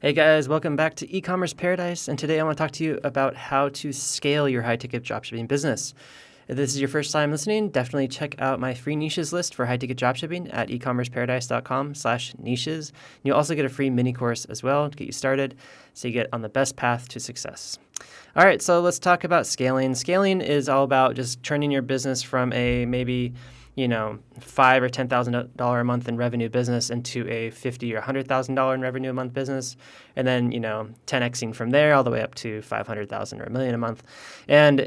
Hey guys, welcome back to e-commerce paradise, and today I want to talk to you about how to scale your high-ticket dropshipping business. If this is your first time listening, definitely check out my free niches list for high-ticket dropshipping at ecommerceparadise.com/niches. You'll also get a free mini course as well to get you started so you get on the best path to success. All right, so let's talk about scaling. Scaling is all about just turning your business from a maybe $5,000 or $10,000 a month in revenue business into a $50,000 or $100,000 in revenue a month business, and then 10xing from there all the way up to $500,000 or $1 million a month. And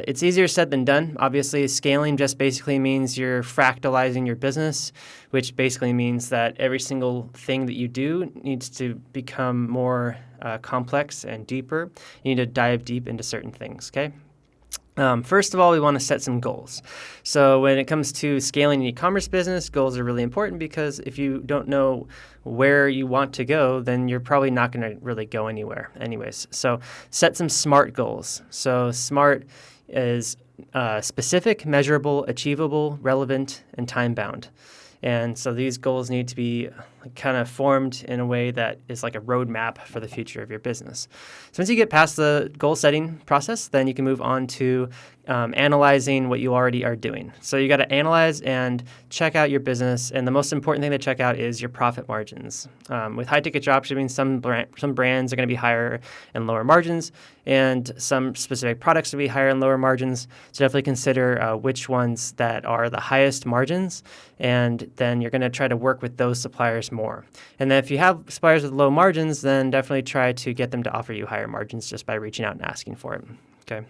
it's easier said than done. Obviously, scaling just basically means you're fractalizing your business, which basically means that every single thing that you do needs to become more complex and deeper. You need to dive deep into certain things. Okay. First of all, we want to set some goals. So when it comes to scaling an e-commerce business, goals are really important because if you don't know where you want to go, then you're probably not going to really go anywhere anyways. So set some SMART goals. So SMART is specific, measurable, achievable, relevant, and time-bound. And so these goals need to be kind of formed in a way that is like a roadmap for the future of your business. So once you get past the goal setting process, then you can move on to analyzing what you already are doing. So you got to analyze and check out your business. And the most important thing to check out is your profit margins. With high-ticket dropshipping, some brands are going to be higher and lower margins, and some specific products will be higher and lower margins. So definitely consider which ones that are the highest margins, and then you're going to try to work with those suppliers more. And then if you have suppliers with low margins, then definitely try to get them to offer you higher margins just by reaching out and asking for it. Okay.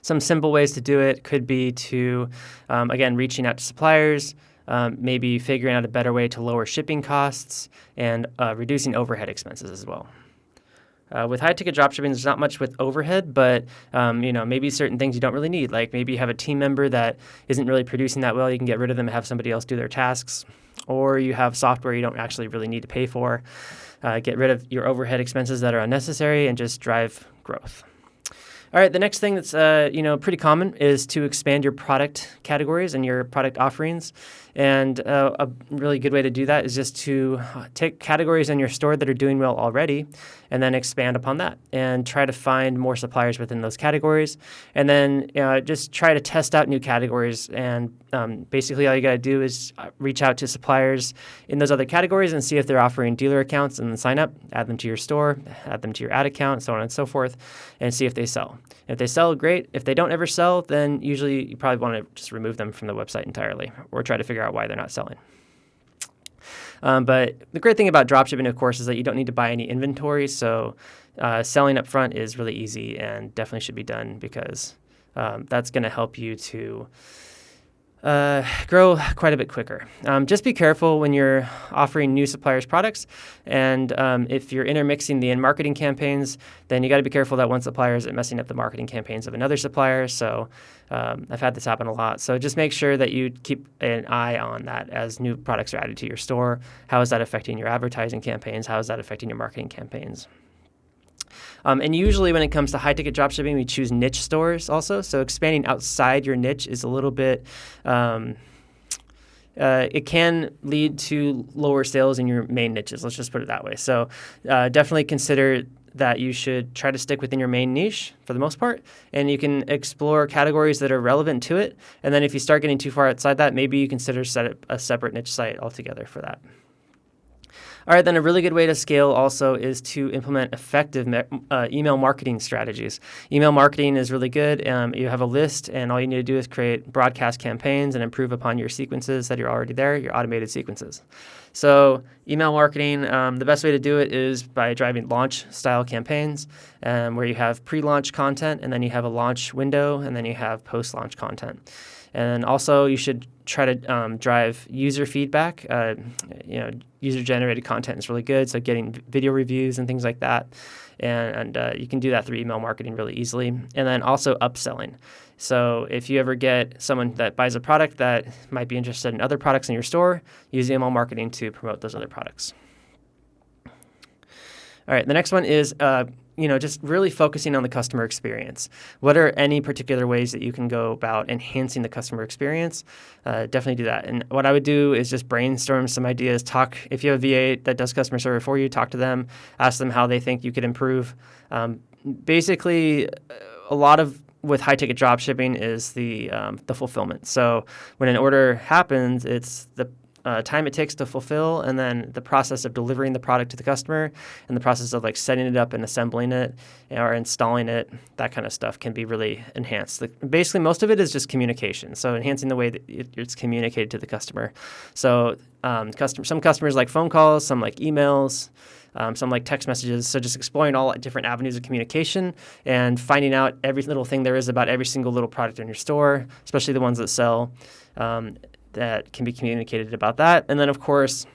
Some simple ways to do it could be to, again, reaching out to suppliers, maybe figuring out a better way to lower shipping costs, and reducing overhead expenses as well. With high-ticket dropshipping, there's not much with overhead, but maybe certain things you don't really need. Like maybe you have a team member that isn't really producing that well. You can get rid of them and have somebody else do their tasks. Or you have software you don't actually really need to pay for. Get rid of your overhead expenses that are unnecessary and just drive growth. All right, the next thing that's pretty common is to expand your product categories and your product offerings. And a really good way to do that is just to take categories in your store that are doing well already and then expand upon that and try to find more suppliers within those categories. And then just try to test out new categories. And basically all you got to do is reach out to suppliers in those other categories and see if they're offering dealer accounts and then sign up, add them to your store, add them to your ad account, so on and so forth, and see if they sell. If they sell, great. If they don't ever sell, then usually you probably want to just remove them from the website entirely or try to figure out why they're not selling. But the great thing about dropshipping, of course, is that you don't need to buy any inventory. So selling up front is really easy and definitely should be done because that's going to help you to grow quite a bit quicker. Just be careful when you're offering new suppliers products. And if you're intermixing the in-marketing campaigns, then you got to be careful that one supplier isn't messing up the marketing campaigns of another supplier. So I've had this happen a lot. So just make sure that you keep an eye on that as new products are added to your store. How is that affecting your advertising campaigns? How is that affecting your marketing campaigns? And usually when it comes to high-ticket dropshipping, we choose niche stores also. So expanding outside your niche is a little bit, it can lead to lower sales in your main niches. Let's just put it that way. So definitely consider that you should try to stick within your main niche for the most part, and you can explore categories that are relevant to it. And then if you start getting too far outside that, maybe you consider set up a separate niche site altogether for that. All right, then a really good way to scale also is to implement effective email marketing strategies. Email marketing is really good. You have a list, and all you need to do is create broadcast campaigns and improve upon your sequences that are already there, your automated sequences. So email marketing, the best way to do it is by driving launch-style campaigns where you have pre-launch content, and then you have a launch window, and then you have post-launch content. And also you should try to drive user feedback. User-generated content is really good, so getting video reviews and things like that. And you can do that through email marketing really easily. And then also upselling. So if you ever get someone that buys a product that might be interested in other products in your store, use email marketing to promote those other products. All right, the next one is just really focusing on the customer experience. What are any particular ways that you can go about enhancing the customer experience? Definitely do that. And what I would do is just brainstorm some ideas. If you have a VA that does customer service for you, talk to them, ask them how they think you could improve. Basically, a lot of with high-ticket dropshipping is the fulfillment. So when an order happens, it's the time it takes to fulfill, and then the process of delivering the product to the customer, and the process of like setting it up and assembling it or installing it. That kind of stuff can be really enhanced. Basically, most of it is just communication. So enhancing the way that it's communicated to the customer. So some customers like phone calls, some like emails. Some like text messages. So just exploring all different avenues of communication and finding out every little thing there is about every single little product in your store, especially the ones that sell, that can be communicated about that. And then, of course,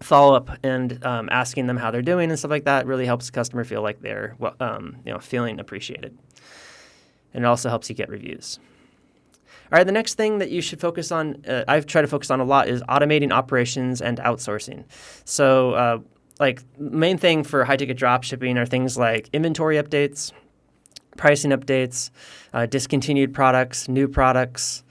follow up and asking them how they're doing and stuff like that really helps the customer feel like they're feeling appreciated. And it also helps you get reviews. All right, the next thing that you should focus on, I've tried to focus on a lot, is automating operations and outsourcing. So main thing for high-ticket dropshipping are things like inventory updates, pricing updates, discontinued products, new products,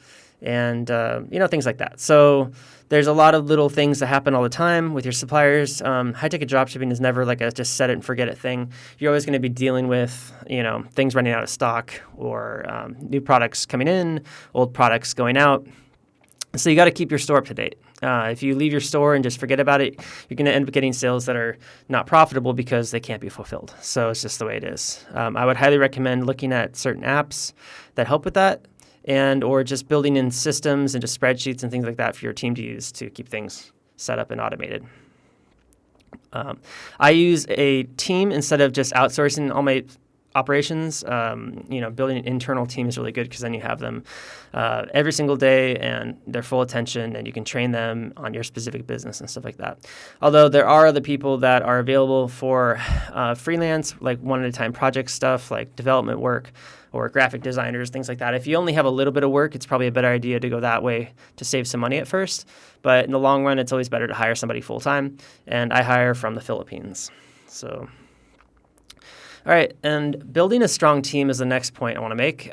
and things like that. So there's a lot of little things that happen all the time with your suppliers. High-ticket dropshipping is never like a just set it and forget it thing. You're always going to be dealing with things running out of stock or new products coming in, old products going out. So you got to keep your store up to date. If you leave your store and just forget about it, you're going to end up getting sales that are not profitable because they can't be fulfilled. So it's just the way it is. I would highly recommend looking at certain apps that help with that, or just building in systems and just spreadsheets and things like that for your team to use to keep things set up and automated. I use a team instead of just outsourcing all my operations. Building an internal team is really good because then you have them every single day and they're full attention and you can train them on your specific business and stuff like that. Although there are other people that are available for freelance, like one-at-a-time project stuff, like development work or graphic designers, things like that. If you only have a little bit of work, it's probably a better idea to go that way to save some money at first. But in the long run, it's always better to hire somebody full-time. And I hire from the Philippines. So... All right, and building a strong team is the next point I want to make.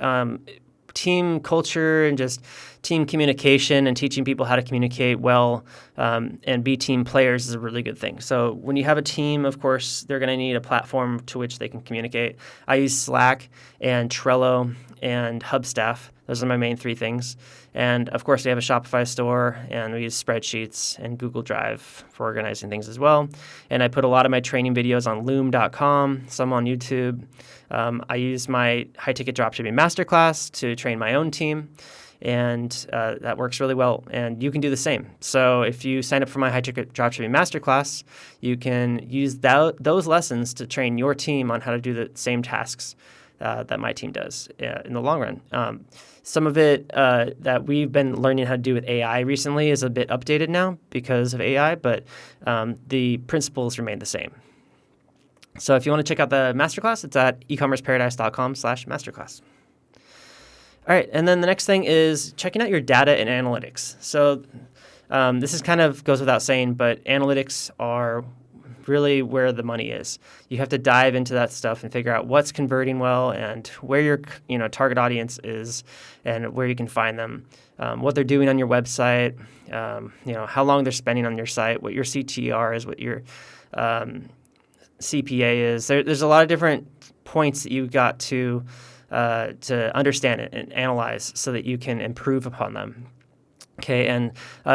Team culture and just team communication and teaching people how to communicate well and be team players is a really good thing. So when you have a team, of course, they're going to need a platform to which they can communicate. I use Slack and Trello and Hubstaff. Those are my main three things. And, of course, we have a Shopify store, and we use spreadsheets and Google Drive for organizing things as well. And I put a lot of my training videos on loom.com, some on YouTube. I use my high-ticket dropshipping masterclass to train my own team, and that works really well. And you can do the same. So if you sign up for my high-ticket dropshipping masterclass, you can use those lessons to train your team on how to do the same tasks that my team does in the long run. Some of it that we've been learning how to do with AI recently is a bit updated now because of AI, but the principles remain the same. So if you want to check out the masterclass, it's at ecommerceparadise.com/masterclass. All right, and then the next thing is checking out your data and analytics. So this is kind of goes without saying, but analytics are really where the money is. You have to dive into that stuff and figure out what's converting well and where your target audience is and where you can find them, what they're doing on your website, how long they're spending on your site, what your CTR is, what your CPA is. There's a lot of different points that you've got to understand it and analyze so that you can improve upon them. Okay, and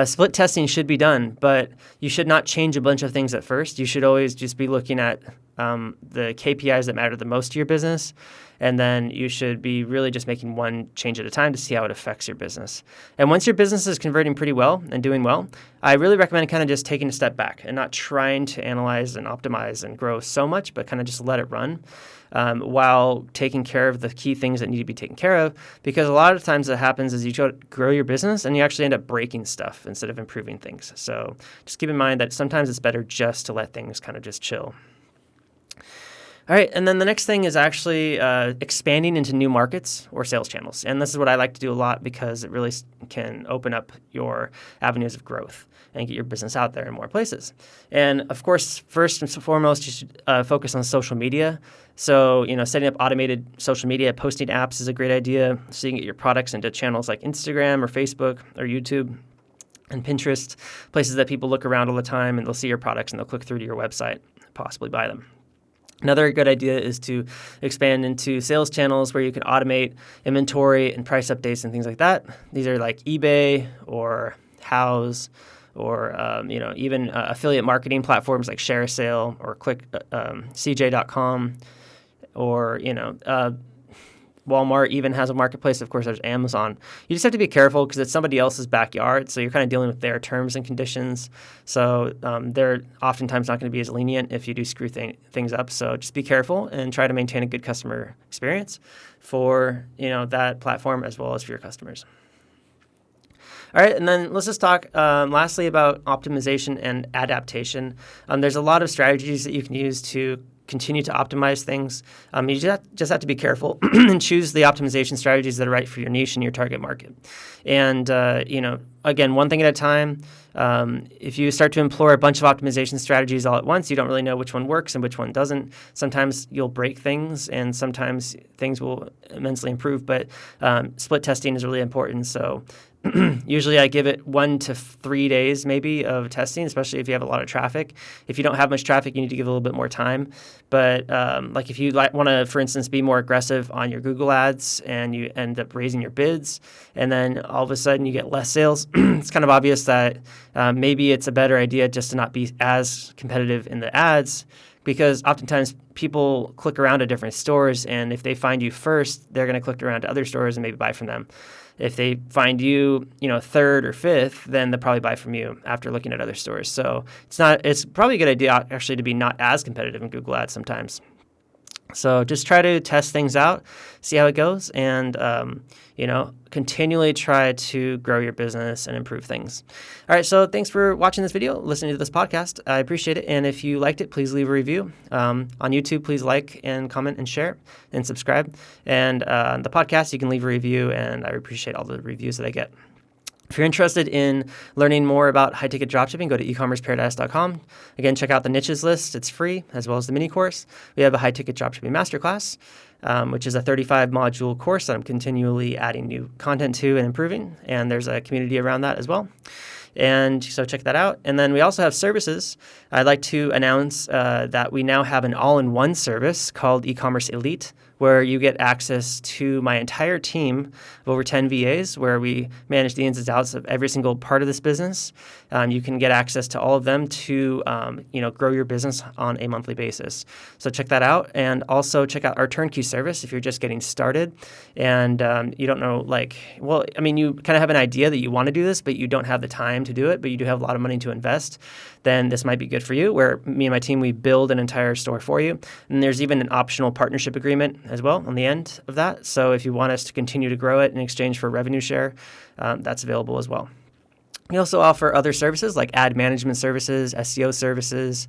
split testing should be done, but you should not change a bunch of things at first. You should always just be looking at the KPIs that matter the most to your business, and then you should be really just making one change at a time to see how it affects your business. And once your business is converting pretty well and doing well, I really recommend kind of just taking a step back and not trying to analyze and optimize and grow so much, but kind of just let it run. While taking care of the key things that need to be taken care of, because a lot of times what happens is you try to grow your business and you actually end up breaking stuff instead of improving things. So just keep in mind that sometimes it's better just to let things kind of just chill. All right, and then the next thing is actually expanding into new markets or sales channels. And this is what I like to do a lot because it really can open up your avenues of growth and get your business out there in more places. And of course, first and foremost, you should focus on social media. So, setting up automated social media posting apps is a great idea so you can get your products into channels like Instagram or Facebook or YouTube and Pinterest, places that people look around all the time and they'll see your products and they'll click through to your website, possibly buy them. Another good idea is to expand into sales channels where you can automate inventory and price updates and things like that. These are like eBay or Houzz or even affiliate marketing platforms like ShareASale or CJ.com or Walmart even has a marketplace. Of course, there's Amazon. You just have to be careful because it's somebody else's backyard, so you're kind of dealing with their terms and conditions. So they're oftentimes not going to be as lenient if you do screw things up. So just be careful and try to maintain a good customer experience for that platform as well as for your customers. All right, and then let's just talk lastly about optimization and adaptation. There's a lot of strategies that you can use to continue to optimize things. You just have to be careful and choose the optimization strategies that are right for your niche and your target market. And, again, one thing at a time. If you start to employ a bunch of optimization strategies all at once, you don't really know which one works and which one doesn't. Sometimes you'll break things and sometimes things will immensely improve, but split testing is really important. So usually I give it 1 to 3 days maybe of testing, especially if you have a lot of traffic. If you don't have much traffic, you need to give it a little bit more time. But if you want to, for instance, be more aggressive on your Google ads and you end up raising your bids and then all of a sudden you get less sales, it's kind of obvious that maybe it's a better idea just to not be as competitive in the ads, because oftentimes people click around to different stores, and if they find you first, they're going to click around to other stores and maybe buy from them. If they find you, third or fifth, then they'll probably buy from you after looking at other stores. So it's probably a good idea actually to be not as competitive in Google Ads sometimes. So just try to test things out, see how it goes, and continually try to grow your business and improve things. All right, so thanks for watching this video, listening to this podcast. I appreciate it, and if you liked it, please leave a review. On YouTube, please like and comment and share and subscribe. And on the podcast, you can leave a review, and I appreciate all the reviews that I get. If you're interested in learning more about high-ticket dropshipping, go to ecommerceparadise.com. Again, check out the niches list. It's free, as well as the mini course. We have a high-ticket dropshipping masterclass, which is a 35-module course that I'm continually adding new content to and improving. And there's a community around that as well. And so check that out. And then we also have services. I'd like to announce that we now have an all-in-one service called Ecommerce Elite, where you get access to my entire team of over 10 VAs, where we manage the ins and outs of every single part of this business. You can get access to all of them to grow your business on a monthly basis. So check that out, and also check out our turnkey service if you're just getting started and you don't know, you kind of have an idea that you want to do this, but you don't have the time to do it, but you do have a lot of money to invest. Then this might be good for you, where me and my team, we build an entire store for you. And there's even an optional partnership agreement as well on the end of that. So if you want us to continue to grow it in exchange for revenue share, that's available as well. We also offer other services like ad management services, SEO services,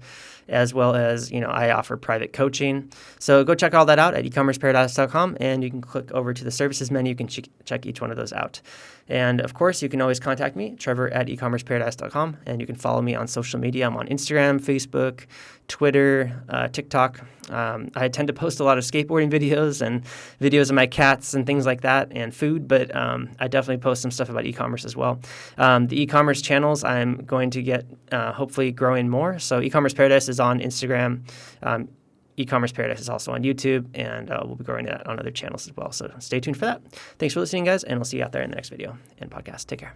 as well as, I offer private coaching. So go check all that out at ecommerceparadise.com, and you can click over to the services menu. You can check each one of those out. And of course, you can always contact me, Trevor at ecommerceparadise.com, and you can follow me on social media. I'm on Instagram, Facebook, Twitter, TikTok. I tend to post a lot of skateboarding videos and videos of my cats and things like that and food, but I definitely post some stuff about e-commerce as well. The e-commerce channels, I'm going to get hopefully growing more. So Ecommerce Paradise is on Instagram. Ecommerce Paradise is also on YouTube, and we'll be growing that on other channels as well. So stay tuned for that. Thanks for listening, guys, and we'll see you out there in the next video and podcast. Take care.